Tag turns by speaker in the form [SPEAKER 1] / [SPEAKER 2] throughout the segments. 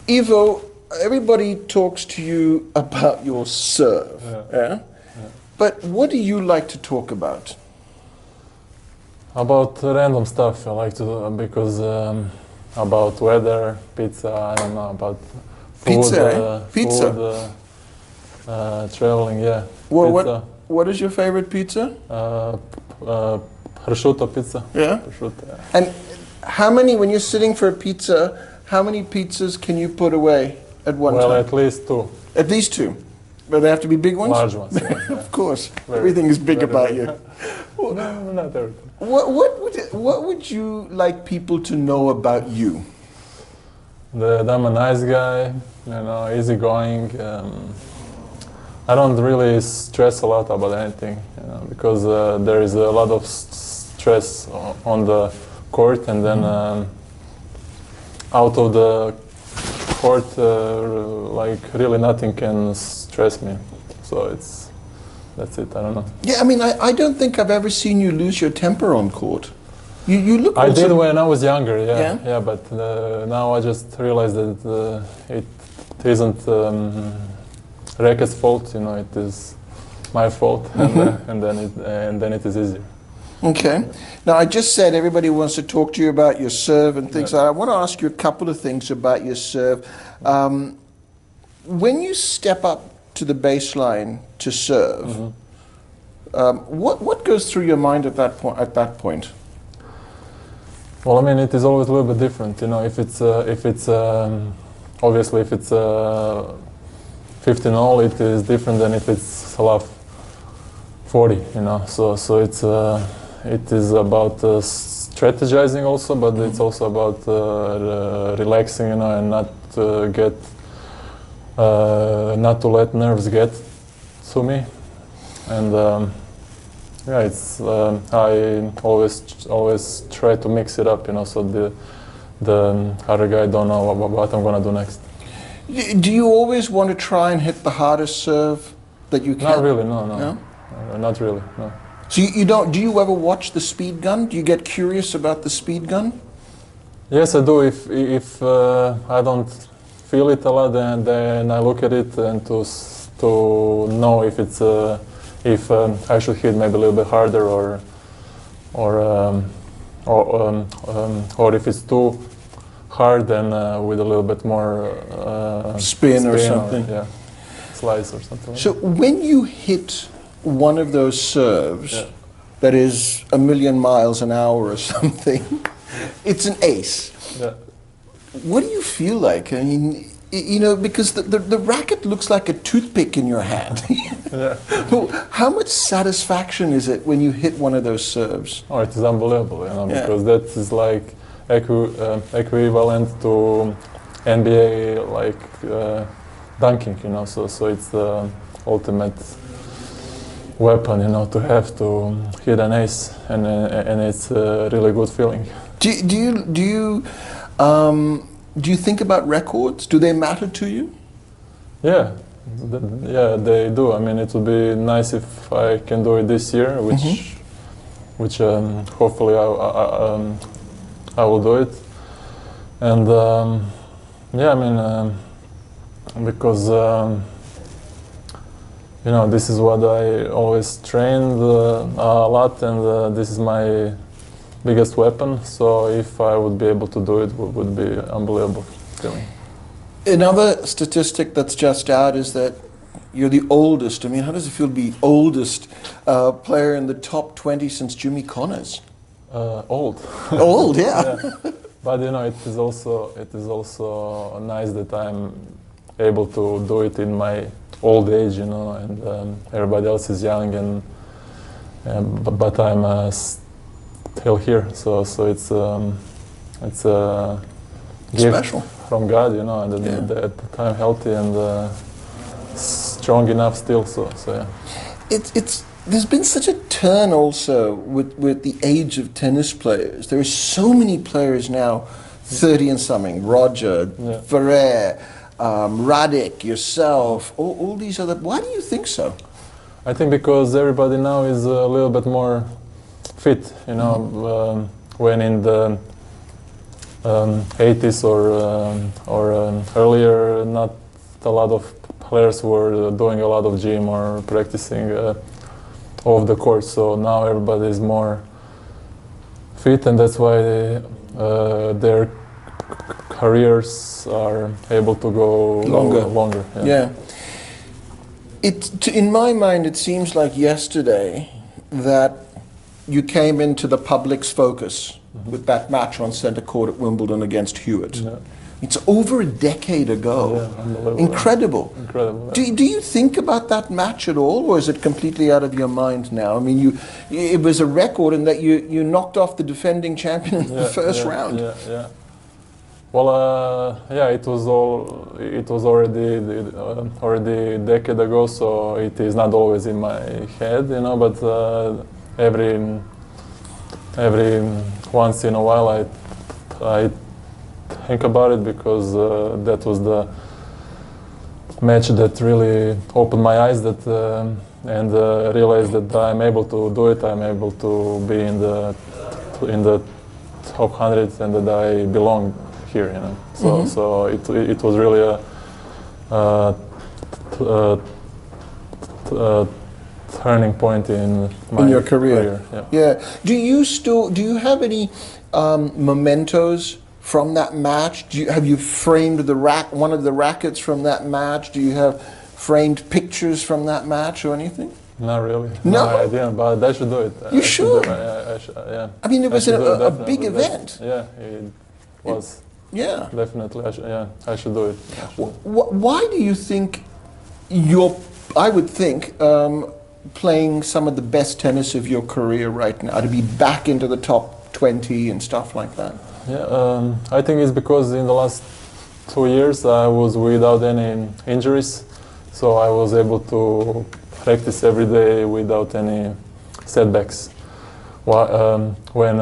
[SPEAKER 1] Ivo, everybody talks to you about your serve, yeah? But what do you like to talk about?
[SPEAKER 2] About random stuff I like to because about weather, pizza, I don't know, about food,
[SPEAKER 1] Pizza?
[SPEAKER 2] food, traveling, yeah.
[SPEAKER 1] Well,
[SPEAKER 2] pizza.
[SPEAKER 1] What is your favorite pizza?
[SPEAKER 2] Prosciutto pizza.
[SPEAKER 1] Yeah?
[SPEAKER 2] Prosciutto, yeah.
[SPEAKER 1] And how many, when you're sitting for a pizza, how many pizzas can you put away at one time?
[SPEAKER 2] Well, at least two.
[SPEAKER 1] At least two. But they have to be big ones?
[SPEAKER 2] Large ones, yeah.
[SPEAKER 1] Of course. Everything is big about you.
[SPEAKER 2] No, not everything.
[SPEAKER 1] What would you like people to know about you?
[SPEAKER 2] That I'm a nice guy, easygoing. I don't really stress a lot about anything, because there is a lot of stress on the court, and then out of the court, like really nothing can stress me. So that's it. I don't know.
[SPEAKER 1] Yeah, I mean, I don't think I've ever seen you lose your temper on court. You look.
[SPEAKER 2] I did when I was younger.
[SPEAKER 1] Yeah?
[SPEAKER 2] Yeah. But now I just realized that it isn't racket's fault. It is my fault, and then it is easier.
[SPEAKER 1] Okay. Now, I just said everybody wants to talk to you about your serve and things like that. I want to ask you a couple of things about your serve. When you step up to the baseline to serve, what goes through your mind at that point?
[SPEAKER 2] Well, I mean, it is always a little bit different. If it's obviously if it's 15-all, it is different than if it's a love 40. So it is about strategizing also, but it's also about relaxing, and not not to let nerves get to me. And it's I always try to mix it up, so the other guy don't know what I'm gonna do next.
[SPEAKER 1] Do you always want to try and hit the hardest serve that you can?
[SPEAKER 2] Not really, no? Not really, no.
[SPEAKER 1] So you don't? Do you ever watch the speed gun? Do you get curious about the speed gun?
[SPEAKER 2] Yes, I do. If I don't feel it a lot, then I look at it and to know if it's if I should hit maybe a little bit harder or if it's too hard, then with a little bit more
[SPEAKER 1] spin or something.
[SPEAKER 2] Slice or something.
[SPEAKER 1] So when you hit one of those serves that is 1,000,000 miles an hour or something, it's an ace.
[SPEAKER 2] Yeah.
[SPEAKER 1] What do you feel like? I mean, because the racket looks like a toothpick in your hand. How much satisfaction is it when you hit one of those serves?
[SPEAKER 2] Oh, it is unbelievable, because that is like equivalent to NBA like dunking, So it's the ultimate weapon, to have to hit an ace, and it's a really good feeling. Do you think about records? Do they matter to you? Yeah, they do. I mean, it would be nice if I can do it this year, which hopefully I will do it. And I mean, because this is what I always trained a lot, and this is my biggest weapon. So if I would be able to do it, would be unbelievable feeling.
[SPEAKER 1] Another statistic that's just out is that you're the oldest. I mean, how does it feel to be oldest player in the top 20 since Jimmy Connors?
[SPEAKER 2] Old.
[SPEAKER 1] Old, yeah.
[SPEAKER 2] But it is also nice that I'm able to do it in my old age, and everybody else is young, but I'm still here. So it's a gift
[SPEAKER 1] special
[SPEAKER 2] from God, and at the time healthy and strong enough still. So yeah.
[SPEAKER 1] There's been such a turn also with the age of tennis players. There are so many players now, 30 and something. Roger, Ferrer, Radic, yourself, all these other. Why do you think so?
[SPEAKER 2] I think because everybody now is a little bit more fit. When in the 80s or earlier, not a lot of players were doing a lot of gym or practicing off the court. So now everybody is more fit, and that's why their careers are able to go longer.
[SPEAKER 1] Yeah. In my mind, it seems like yesterday that you came into the public's focus with that match on centre court at Wimbledon against Hewitt.
[SPEAKER 2] Yeah.
[SPEAKER 1] It's over a decade ago.
[SPEAKER 2] Yeah, unbelievable.
[SPEAKER 1] Incredible.
[SPEAKER 2] Incredible.
[SPEAKER 1] Yeah. Do you think about that match at all, or is it completely out of your mind now? I mean, it was a record in that you knocked off the defending champion in the first round.
[SPEAKER 2] Yeah. Well, it was already a decade ago, so it is not always in my head, But every once in a while, I think about it, because that was the match that really opened my eyes, and realized that I'm able to do it. I'm able to be in the top 100, and that I belong here, So it was really a turning point in
[SPEAKER 1] your career. Yeah. Do you have any mementos from that match? Have you framed one of the rackets from that match? Do you have framed pictures from that match or anything?
[SPEAKER 2] Not really.
[SPEAKER 1] No,
[SPEAKER 2] I didn't, but I should do it.
[SPEAKER 1] You should.
[SPEAKER 2] Yeah.
[SPEAKER 1] I mean, it was a big event.
[SPEAKER 2] Yeah, it was.
[SPEAKER 1] Yeah.
[SPEAKER 2] Definitely, I should do it.
[SPEAKER 1] Why do you think I would think, playing some of the best tennis of your career right now, to be back into the top 20 and stuff like that?
[SPEAKER 2] Yeah, I think it's because in the last 2 years I was without any injuries, so I was able to practice every day without any setbacks. When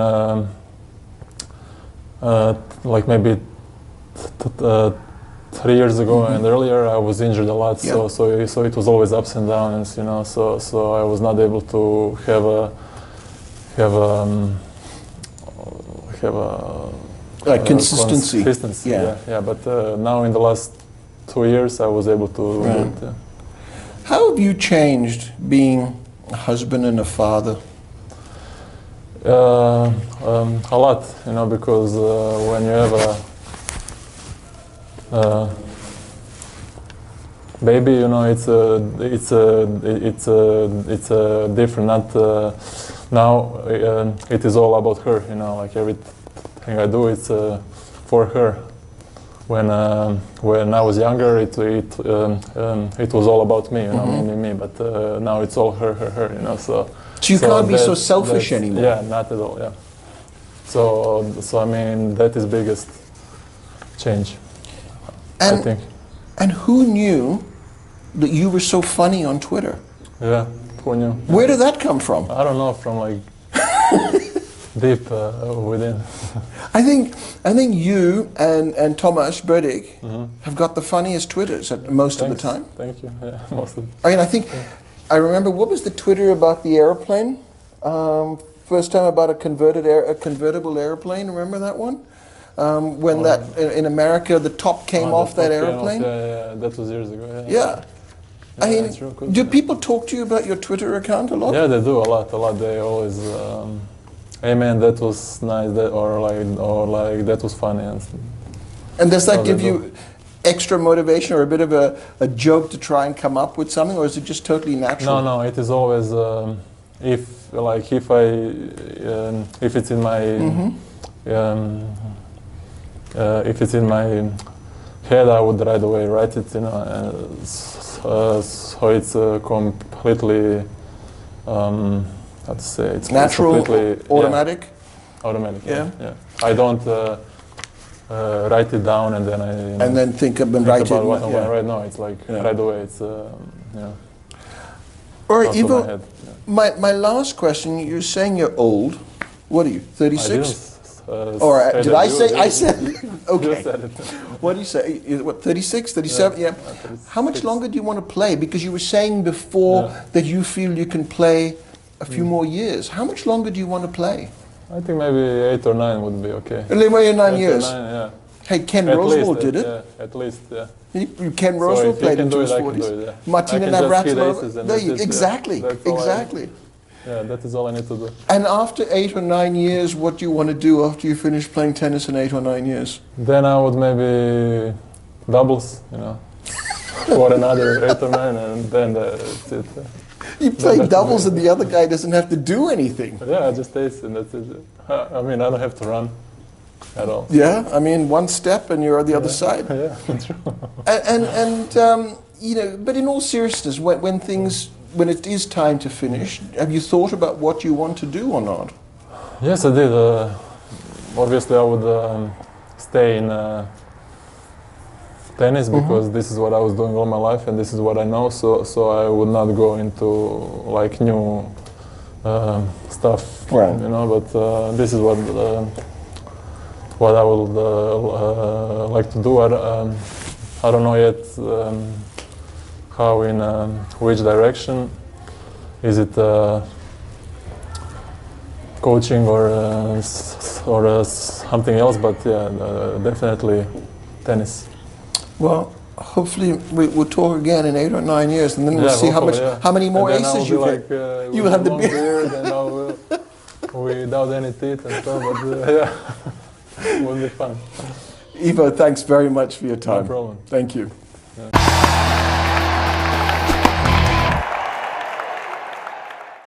[SPEAKER 2] like maybe 3 years ago and earlier, I was injured a lot, so it was always ups and downs, So I was not able to have a
[SPEAKER 1] consistency.
[SPEAKER 2] Yeah. But now in the last 2 years, I was able to do it. Yeah.
[SPEAKER 1] How have you changed being a husband and a father?
[SPEAKER 2] A lot, because when you have a baby, it's a different. Not now. It is all about her, Like everything I do, it's for her. When I was younger, it was all about me, me. But now it's all her, So
[SPEAKER 1] you can't be so selfish anymore.
[SPEAKER 2] Yeah, not at all. Yeah. So I mean, that is biggest change. I think.
[SPEAKER 1] And who knew that you were so funny on Twitter?
[SPEAKER 2] Yeah, who knew?
[SPEAKER 1] Where did that come from?
[SPEAKER 2] I don't know, from like deep within.
[SPEAKER 1] I think you and Tomasz Berdych have got the funniest Twitters most of the time.
[SPEAKER 2] Thank you. Yeah, most of the
[SPEAKER 1] time. I think I remember, what was the Twitter about the airplane? First time about a convertible airplane. Remember that one? When in America the top came off that airplane.
[SPEAKER 2] Yeah, that was years ago.
[SPEAKER 1] Yeah. I mean, do people talk to you about your Twitter account a lot?
[SPEAKER 2] Yeah, they do a lot. They always, hey man, that was nice, or like that was funny.
[SPEAKER 1] And does that give you extra motivation or a bit of a joke to try and come up with something, or is it just totally natural?
[SPEAKER 2] No, it is always if it's in my if it's in my head, I would right away write it, so it's completely how to say, it's
[SPEAKER 1] natural,
[SPEAKER 2] completely
[SPEAKER 1] automatic.
[SPEAKER 2] Yeah, automatic. Yeah. I don't write it down and then
[SPEAKER 1] then think write
[SPEAKER 2] about
[SPEAKER 1] it.
[SPEAKER 2] What I want to write. No, it's like right away. It's
[SPEAKER 1] All right, Ivo. My last question. You're saying you're old. What are you? 36. All right. Did I say? I said. Okay. What do you say? What? 36, 37? Yeah. 36. How much longer do you want to play? Because you were saying before that you feel you can play a few more years. How much longer do you want to play?
[SPEAKER 2] I think maybe 8 or 9 would be okay.
[SPEAKER 1] 11 or 9
[SPEAKER 2] 8
[SPEAKER 1] years.
[SPEAKER 2] or 9, yeah.
[SPEAKER 1] Hey, Ken
[SPEAKER 2] At
[SPEAKER 1] Rosewall
[SPEAKER 2] least,
[SPEAKER 1] did it.
[SPEAKER 2] Yeah, at least, yeah.
[SPEAKER 1] Ken
[SPEAKER 2] So
[SPEAKER 1] Rosewall
[SPEAKER 2] if he
[SPEAKER 1] played
[SPEAKER 2] can
[SPEAKER 1] into
[SPEAKER 2] do
[SPEAKER 1] his
[SPEAKER 2] it, I can
[SPEAKER 1] 40s.
[SPEAKER 2] do it, yeah.
[SPEAKER 1] Martina
[SPEAKER 2] I can just hit
[SPEAKER 1] Navratilova.
[SPEAKER 2] aces and
[SPEAKER 1] There
[SPEAKER 2] that's
[SPEAKER 1] you,
[SPEAKER 2] it, yeah.
[SPEAKER 1] exactly,
[SPEAKER 2] That's all
[SPEAKER 1] exactly.
[SPEAKER 2] Yeah, that is all I need to do.
[SPEAKER 1] And after 8 or 9 years, what do you want to do after you finish playing tennis in 8 or 9 years?
[SPEAKER 2] Then I would maybe doubles, you know, for another 8 or 9, and then that's it.
[SPEAKER 1] You play doubles and the other guy doesn't have to do anything.
[SPEAKER 2] Yeah, just ace and that's it. I mean, I don't have to run at all.
[SPEAKER 1] Yeah, I mean, one step and you're on the other side.
[SPEAKER 2] Yeah, true.
[SPEAKER 1] You know, but in all seriousness, when it is time to finish, have you thought about what you want to do or not?
[SPEAKER 2] Yes, I did. Obviously, I would stay in tennis because this is what I was doing all my life and this is what I know. So I would not go into like new stuff,
[SPEAKER 1] right.
[SPEAKER 2] you know. But this is what I would like to do. I don't know yet how in which direction. Is it coaching or something else? But yeah, definitely tennis.
[SPEAKER 1] Well, hopefully we'll talk again in 8 or 9 years, and then we'll see how many more aces you
[SPEAKER 2] like,
[SPEAKER 1] get. You will have the
[SPEAKER 2] beard and I'll, without any teeth and stuff. But yeah, it will be fun.
[SPEAKER 1] Ivo, thanks very much for your time.
[SPEAKER 2] No problem.
[SPEAKER 1] Thank you.